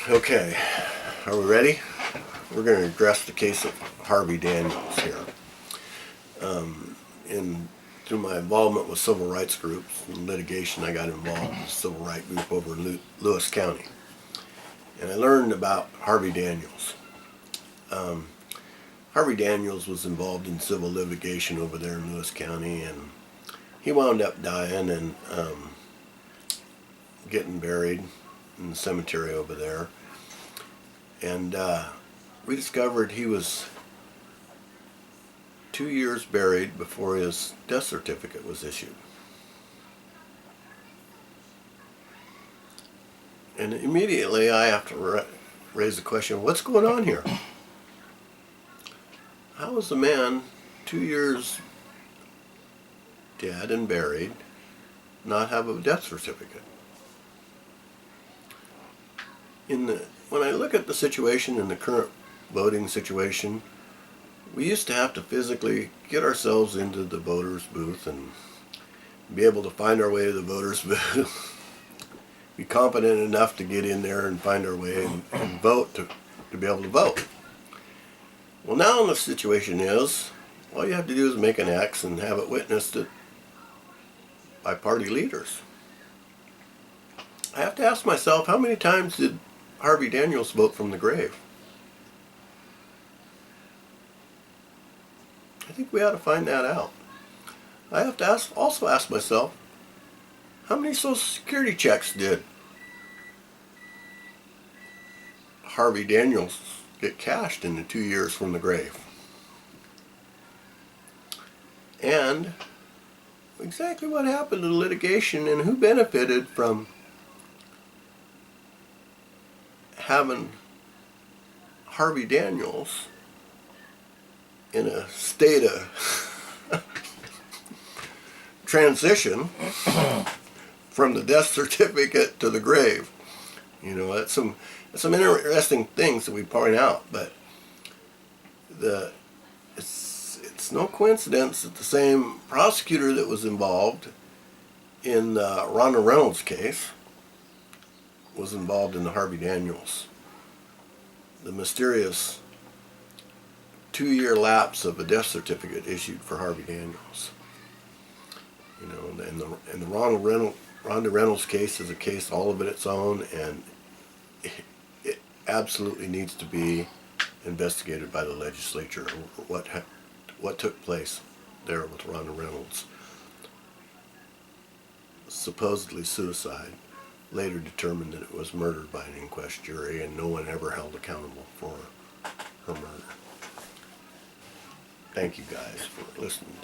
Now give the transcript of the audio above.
Okay, are we ready? We're going to address the case of Harvey Daniels here. Through my involvement with civil rights groups and litigation, I got involved in a civil rights group over in Lewis County. And I learned about Harvey Daniels. Harvey Daniels was involved in civil litigation over there in Lewis County, and he wound up dying and getting buried in the cemetery over there. And we discovered he was 2 years buried before his death certificate was issued. And immediately I have to raise the question, what's going on here? How is a man 2 years dead and buried not have a death certificate? When I look at the situation in the current voting situation, we used to have to physically get ourselves into the voter's booth and be able to find our way to the voter's booth, be competent enough to get in there and find our way and vote to be able to vote. Well, now the situation is, all you have to do is make an X and have it witnessed by party leaders. I have to ask myself, how many times did Harvey Daniels vote from the grave? I think we ought to find that out. I have to also ask myself, how many Social Security checks did Harvey Daniels get cashed in the 2 years from the grave? And exactly what happened to the litigation and who benefited from having Harvey Daniels in a state of transition from the death certificate to the grave. You know, it's some interesting things that we point out, but it's no coincidence that the same prosecutor that was involved in Rhonda Reynolds' case was involved in the Harvey Daniels. The mysterious 2-year lapse of a death certificate issued for Harvey Daniels. You know, and the Rhonda Reynolds case is a case all of its own, and it absolutely needs to be investigated by the legislature. What took place there with Rhonda Reynolds? Supposedly suicide, later determined that it was murdered by an inquest jury, and no one ever held accountable for her murder. Thank you guys for listening.